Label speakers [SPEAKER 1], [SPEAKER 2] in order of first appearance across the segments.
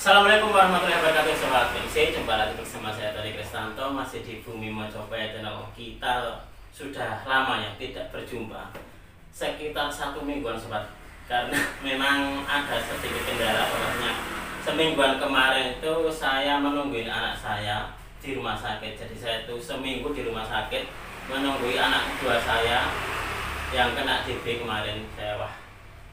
[SPEAKER 1] Assalamualaikum warahmatullahi wabarakatuh, Sobat PC. Jumpa lagi bersama saya Tony Kristanto, masih di Bumi Mojopahit channel. Kita sudah lama ya tidak berjumpa, sekitar 1 mingguan Sobat. Karena memang ada sedikit kendala, pokoknya semingguan kemarin itu saya menungguin anak saya di rumah sakit. Jadi saya itu seminggu di rumah sakit menunggu anak kedua saya yang kena TB kemarin.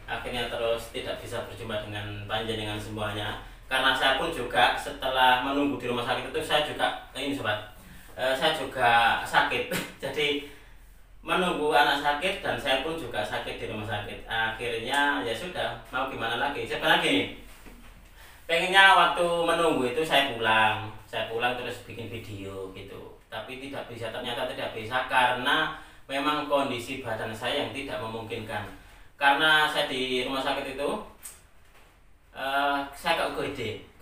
[SPEAKER 1] Akhirnya terus tidak bisa berjumpa dengan panjenengan semuanya. Karena saya pun juga setelah menunggu di rumah sakit itu saya juga saya juga sakit. Jadi menunggu anak sakit dan saya pun juga sakit di rumah sakit. Akhirnya ya sudah, mau gimana lagi. Sebenarnya gini, pengennya waktu menunggu itu saya pulang terus bikin video gitu. Tapi ternyata tidak bisa karena memang kondisi badan saya yang tidak memungkinkan. Karena saya di rumah sakit itu saya ke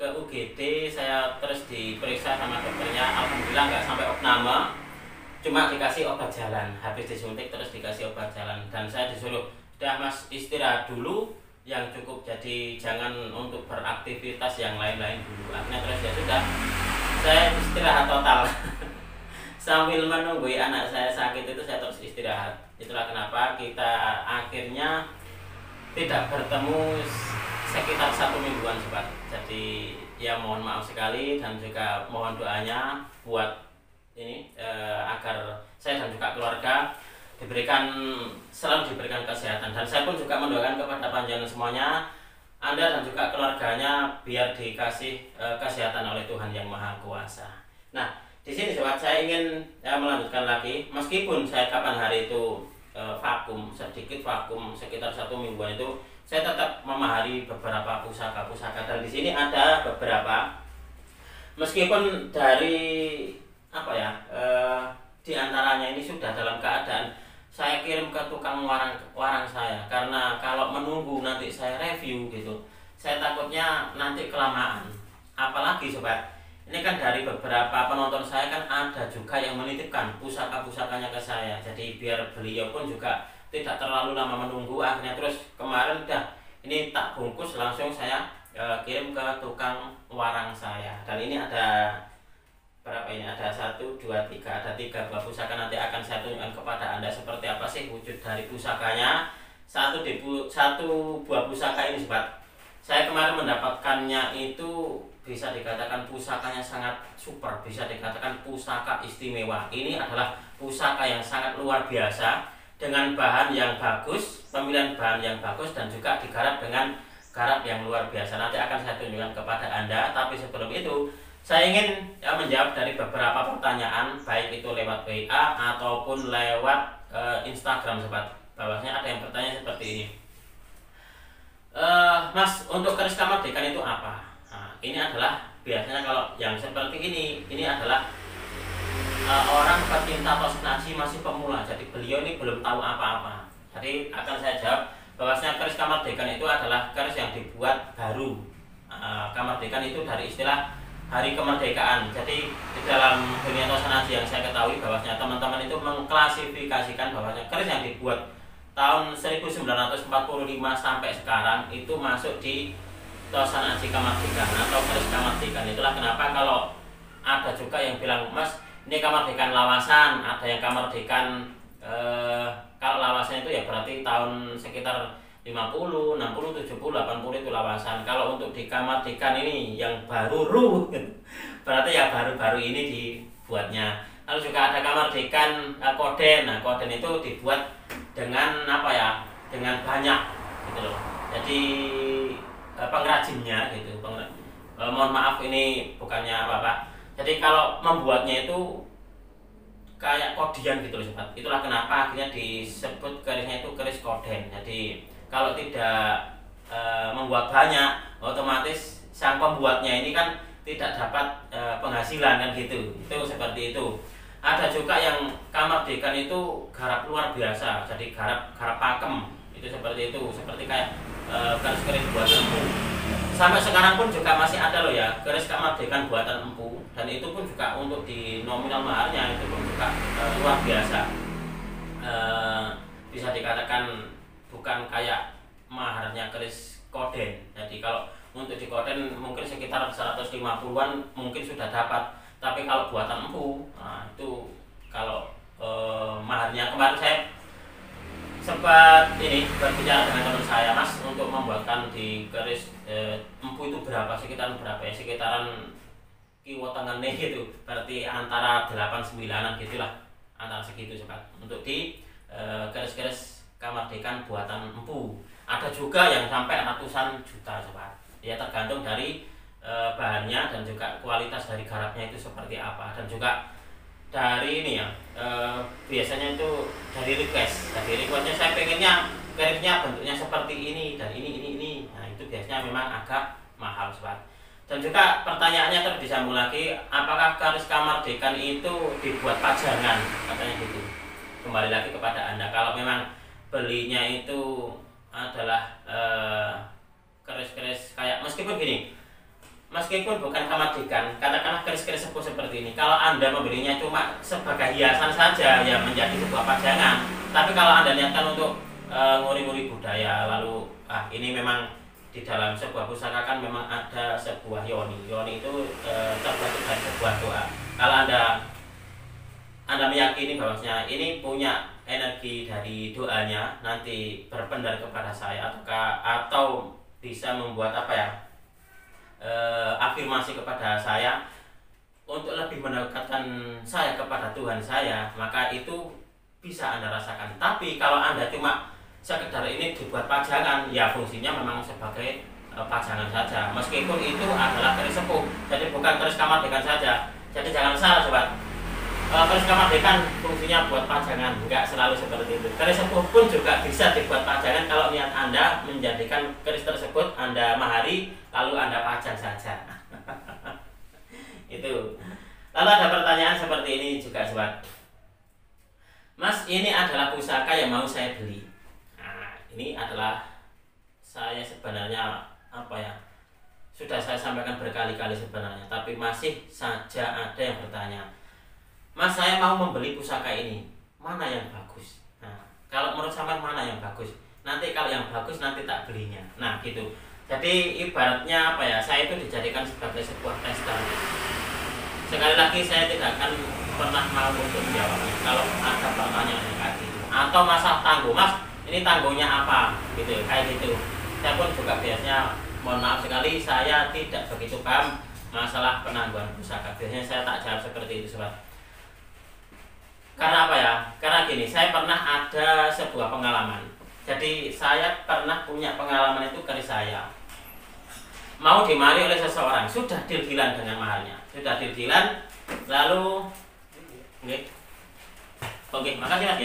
[SPEAKER 1] UGD saya terus diperiksa sama dokternya, alhamdulillah nggak sampai opname, cuma dikasih obat jalan, habis disuntik terus dikasih obat jalan, dan saya disuruh udah Mas istirahat dulu yang cukup, jadi jangan untuk beraktivitas yang lain-lain dulu. Akhirnya terus ya sudah, saya istirahat total. Sambil menunggu anak saya sakit itu saya terus istirahat. Itulah kenapa kita akhirnya tidak bertemu sekitar 1 mingguan Sobat. Jadi ya mohon maaf sekali dan juga mohon doanya buat ini agar saya dan juga keluarga selalu diberikan kesehatan, dan saya pun juga mendoakan kepada panjenengan semuanya, Anda dan juga keluarganya biar dikasih kesehatan oleh Tuhan Yang Maha Kuasa. Nah, di sini Sobat, saya ingin melanjutkan lagi, meskipun saya kapan hari itu sedikit vakum sekitar 1 mingguan itu, saya tetap memahari beberapa pusaka-pusaka, dan di sini ada beberapa, meskipun dari di antaranya ini sudah dalam keadaan saya kirim ke tukang warang saya, karena kalau menunggu nanti saya review gitu, saya takutnya nanti kelamaan. Apalagi Sobat, ini kan dari beberapa penonton saya kan ada juga yang menitipkan pusaka-pusakanya ke saya, jadi biar beliau pun juga tidak terlalu lama menunggu. Akhirnya terus kemarin ini tak bungkus langsung saya kirim ke tukang warang saya, dan ini ada berapa ini, ada 1, 2, 3, ada 3 buah pusaka. Nanti akan saya tunjukkan kepada Anda seperti apa sih wujud dari pusakanya. Satu buah pusaka ini Sobat, saya kemarin mendapatkannya itu bisa dikatakan pusakanya sangat super, bisa dikatakan pusaka istimewa. Ini adalah pusaka yang sangat luar biasa, dengan bahan yang bagus, pemilihan bahan yang bagus, dan juga digarap dengan garap yang luar biasa. Nanti akan saya tunjukkan kepada Anda. Tapi sebelum itu, saya ingin menjawab dari beberapa pertanyaan, baik itu lewat WA ataupun lewat Instagram Sobat. Bahwasanya ada yang bertanya seperti ini, Mas, untuk keris kamardikan itu apa? Nah, ini adalah biasanya kalau yang seperti ini adalah orang pecinta Tosnaji masih pemula, jadi beliau ini belum tahu apa-apa. Jadi akan saya jawab bahwasanya keris kamardikan itu adalah keris yang dibuat baru. Kamardikan itu dari istilah hari kemerdekaan. Jadi di dalam dunia Tosnaji yang saya ketahui bahwasanya teman-teman itu mengklasifikasikan bahwasanya keris yang dibuat tahun 1945 sampai sekarang itu masuk di Tosnaji kamardikan atau keris kamardikan. Itulah kenapa kalau ada juga yang bilang, Mas, ini kamardikan lawasan, ada yang kamardikan kalau lawasan itu ya berarti tahun sekitar 50, 60, 70, 80 itu lawasan. Kalau untuk di kamardikan ini yang baru berarti ya baru-baru ini dibuatnya. Lalu juga ada kamardikan koden. Nah, koden itu dibuat dengan dengan banyak gitu loh. Jadi pengrajinnya gitu. Mohon maaf ini bukannya apa-apa. Jadi kalau membuatnya itu kayak kodian gitu loh Sobat. Itulah kenapa akhirnya disebut kerisnya itu keris koden. Jadi kalau tidak membuat banyak, otomatis sang pembuatnya ini kan tidak dapat penghasilan kan gitu. Itu seperti itu. Ada juga yang kamardikan itu garap luar biasa. Jadi garap pakem. Itu seperti itu. Seperti kayak keris-keris buatan empu. Sampai sekarang pun juga masih ada loh ya keris kamardikan buatan empu, dan itu pun juga untuk di nominal maharnya itu pun juga luar biasa. Bisa dikatakan bukan kayak maharnya keris koden. Jadi kalau untuk di koden mungkin sekitar 150-an mungkin sudah dapat. Tapi kalau buatan empu, nah itu kalau maharnya kemarin saya sempat berbicara dengan teman saya, Mas, untuk membuatkan di keris empu itu berapa, sekitaran berapa ya, sekitaran kiwa tangannya gitu, berarti antara 8-9an gitulah, antara segitu sobat, untuk di keris-keris kamardikan buatan empu. Ada juga yang sampai ratusan juta sobat, ya tergantung dari bahannya dan juga kualitas dari garapnya itu seperti apa, dan juga dari ini ya, biasanya itu dari requestnya saya pengennya kerisnya bentuknya seperti ini dan ini. Nah itu biasanya memang agak mahal sobat. Dan juga pertanyaannya terus disambung lagi, apakah keris kamardikan itu dibuat pajangan, katanya gitu. Kembali lagi kepada Anda, kalau memang belinya itu adalah keris-keris kayak, meskipun bukan kamardikan, katakanlah keris-keris sepuh seperti ini, kalau Anda membelinya cuma sebagai hiasan saja, ya menjadi sebuah pajangan. Tapi kalau Anda niatkan untuk nguri-nguri budaya, lalu ini memang di dalam sebuah pusaka kan memang ada sebuah yoni itu terbentuk dari sebuah doa. Kalau Anda meyakini bahwasanya ini punya energi dari doanya, nanti berpendar kepada saya, atau bisa membuat afirmasi kepada saya untuk lebih mendekatkan saya kepada Tuhan saya, maka itu bisa Anda rasakan. Tapi kalau Anda cuma sekedar ini dibuat pajangan, ya fungsinya memang sebagai pajangan saja, meskipun itu adalah keris sepuh, jadi bukan keris kamardikan saja. Jadi jangan salah sobat, keris kamardikan fungsinya buat pajangan, enggak selalu seperti itu. Keris sepuh pun juga bisa dibuat pajangan kalau niat Anda menjadikan keris tersebut Anda mahari, lalu Anda pajang saja. Itu. Lalu ada pertanyaan seperti ini juga sobat. Mas, ini adalah pusaka yang mau saya beli. Nah, ini adalah saya sebenarnya sudah saya sampaikan berkali-kali sebenarnya, tapi masih saja ada yang bertanya, Mas, saya mau membeli pusaka ini, mana yang bagus? Nah, kalau menurut sampean mana yang bagus? Nanti kalau yang bagus nanti tak belinya. Nah, gitu. Jadi ibaratnya saya itu dijadikan sebagai sebuah tester. Sekali lagi saya tidak akan pernah mau untuk menjawabnya kalau ada pertanyaan yang kayak gitu. Atau masalah tangguh, Mas, ini tangguhnya apa? Gitu, kayak gitu. Saya pun juga biasanya, mohon maaf sekali, saya tidak begitu paham masalah penangguhan pusaka. Biasanya saya tak jawab seperti itu, sobat. Karena Karena gini, saya pernah ada sebuah pengalaman. Jadi saya pernah punya pengalaman itu keris saya mau dimari oleh seseorang, sudah deal-dealan dengan maharnya, lalu oke, makasih Mas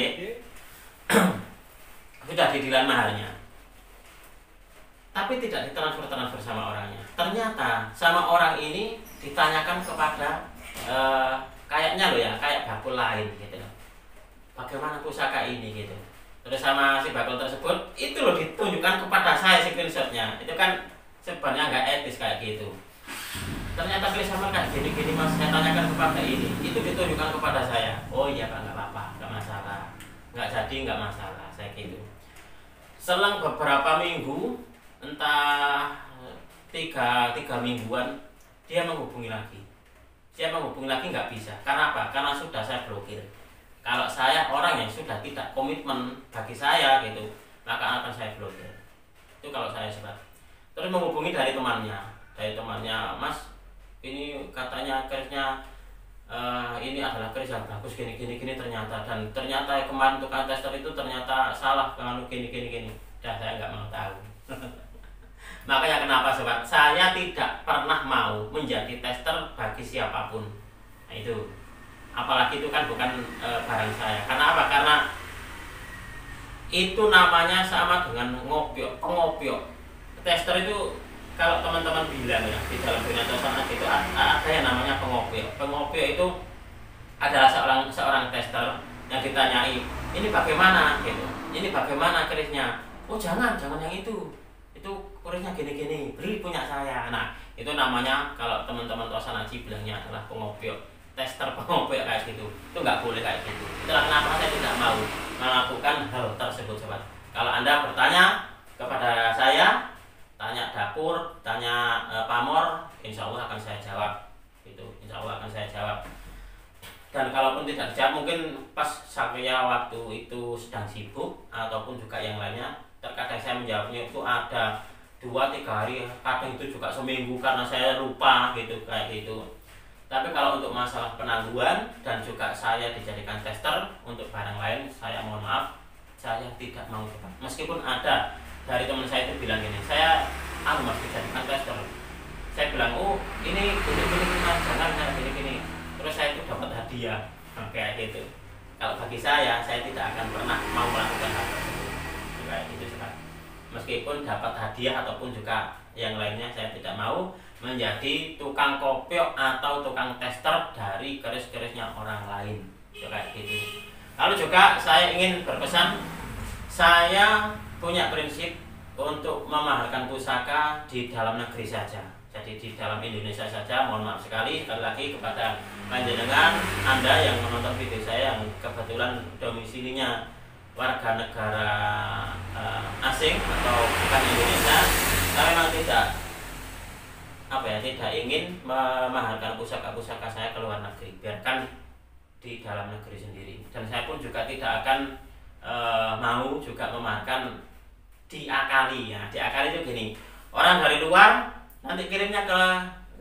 [SPEAKER 1] sudah deal-dealan maharnya, tapi tidak ditransfer sama orangnya. Ternyata sama orang ini ditanyakan kepada kayaknya kayak bakul lain gitu, bagaimana pusaka ini gitu. Terus sama si bakul tersebut itu ditunjukkan kepada saya screenshotnya. Itu kan sebenarnya nggak etis kayak gitu. Ternyata keris sama kayak gini Mas, saya tanyakan kepada ini, itu ditunjukkan kepada saya. Oh iya Pak, nggak apa-apa, nggak masalah, nggak jadi, nggak masalah, saya gitu. Selang beberapa minggu, entah tiga mingguan, dia menghubungi lagi. Nggak bisa. Karena apa? Karena sudah saya blokir. Kalau saya orang yang sudah tidak komitmen bagi saya gitu, maka akan saya blokir. Itu kalau saya sebab. Terus menghubungi dari temannya, Mas, ini katanya kerisnya ini adalah keris yang bagus gini ternyata kemarin tukang tester itu ternyata salah kalau gini. Dah, saya nggak mau tahu. Makanya kenapa sobat, saya tidak pernah mau menjadi tester bagi siapapun. Nah, itu. Apalagi itu kan bukan barang saya. Karena apa? Karena itu namanya sama dengan pengopiok. Tester itu kalau teman-teman bilang ya, di dalam dunia tosana itu ada yang namanya pengopiok. Pengopiok itu adalah seorang tester yang ditanyai, ini bagaimana gitu, ini bagaimana kerisnya? Oh jangan yang itu kerisnya gini, beli punya saya. Nah itu namanya kalau teman-teman tosana bilangnya adalah pengopiok. Tester pengopiok kayak gitu, itu nggak boleh kayak gitu. Itulah kenapa saya tidak mau melakukan hal tersebut sobat. Kalau Anda bertanya kepada saya, dapur, tanya pamor, insya Allah akan saya jawab. Itu insya Allah akan saya jawab. Dan kalaupun tidak dijawab, mungkin pas saya waktu itu sedang sibuk ataupun juga yang lainnya, terkadang saya menjawabnya itu ada 2-3 hari, kadang itu juga seminggu karena saya lupa gitu kayak gitu. Tapi kalau untuk masalah penangguhan dan juga saya dijadikan tester untuk barang lain, saya mohon maaf, saya tidak mau cepat. Meskipun ada dari teman saya itu bilang gini, saya mas dijadikan tester. Saya bilang, oh ini gini mas, jangan gini. Terus saya itu dapat hadiah, kayak gitu. Kalau bagi saya tidak akan pernah mau melakukan hal tersebut. Kayak gitu sekali. Meskipun dapat hadiah ataupun juga yang lainnya, saya tidak mau menjadi tukang kopiok atau tukang tester dari keris-kerisnya orang lain. Kayak gitu. Lalu juga saya ingin berpesan, saya punya prinsip untuk memaharkan pusaka di dalam negeri saja. Jadi di dalam Indonesia saja. Mohon maaf sekali lagi kepada panjenengan Anda yang menonton video saya yang kebetulan domisilinya warga negara asing atau bukan Indonesia. Saya memang tidak ingin memaharkan pusaka-pusaka saya ke luar negeri. Biarkan di dalam negeri sendiri. Dan saya pun juga tidak akan mau juga memaharkan diakali ya. Diakali itu gini, orang dari luar nanti kirimnya ke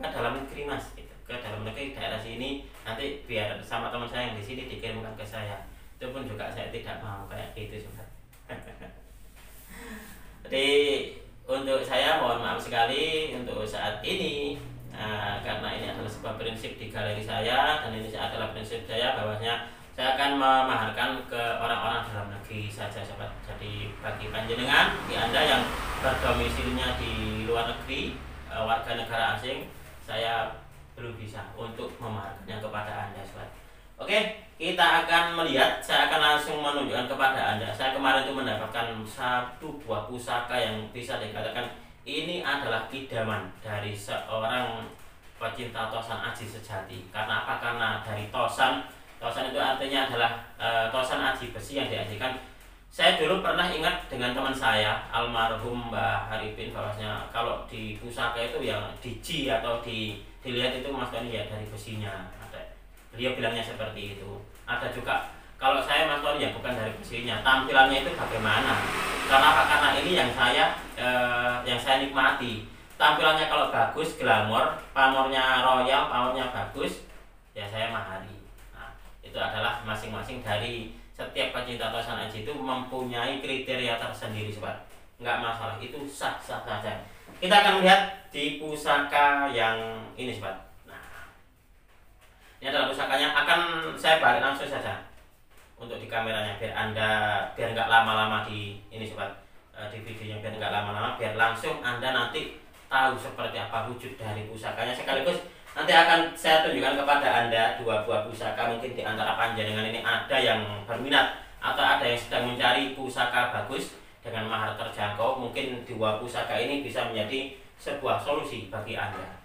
[SPEAKER 1] dalam negeri mas, gitu. Ke dalam negeri daerah sini, nanti biar sama teman saya yang di sini dikirimkan ke saya. Itu pun juga saya tidak mau kayak gitu sobat. Jadi untuk saya mohon maaf sekali untuk saat ini, karena ini adalah sebuah prinsip di galeri saya dan ini adalah prinsip saya bahwasanya saya akan memaharkan ke orang-orang dalam negeri saja sobat. Jadi bagi panjenengan di Anda yang berdomisilinya di luar negeri, warga negara asing, saya belum bisa untuk memaharkannya kepada Anda sobat. Oke, kita akan melihat, saya akan langsung menunjukkan kepada Anda. Saya kemarin itu mendapatkan satu buah pusaka yang bisa dikatakan ini adalah idaman dari seorang pecinta tosan aji sejati. Karena apa? Karena dari tosan itu artinya adalah tosan aji besi yang diajikan. Saya dulu pernah ingat dengan teman saya almarhum Mbah Haripin bahwasanya kalau di pusaka itu yang diji atau dilihat itu Mas Tony ya dari besinya. Beliau bilangnya seperti itu. Ada juga kalau saya Mas Tony ya bukan dari besinya, tampilannya itu bagaimana? Karena apa? Karena ini yang saya nikmati. Tampilannya kalau bagus, glamor, pamornya royal, pamornya bagus, ya saya mahari. Itu adalah masing-masing dari setiap pecinta tosan aji itu mempunyai kriteria tersendiri sobat. Enggak masalah, itu sah-sah saja. Kita akan melihat di pusaka yang ini sobat. Nah, ini adalah pusakanya, akan saya balik langsung saja untuk di kameranya biar nggak lama-lama di ini sobat, di videonya biar nggak lama-lama, biar langsung Anda nanti tahu seperti apa wujud dari pusakanya. Sekaligus nanti akan saya tunjukkan kepada Anda 2 buah pusaka. Mungkin di antara panjenengan ini ada yang berminat atau ada yang sedang mencari pusaka bagus dengan mahar terjangkau. Mungkin 2 pusaka ini bisa menjadi sebuah solusi bagi Anda.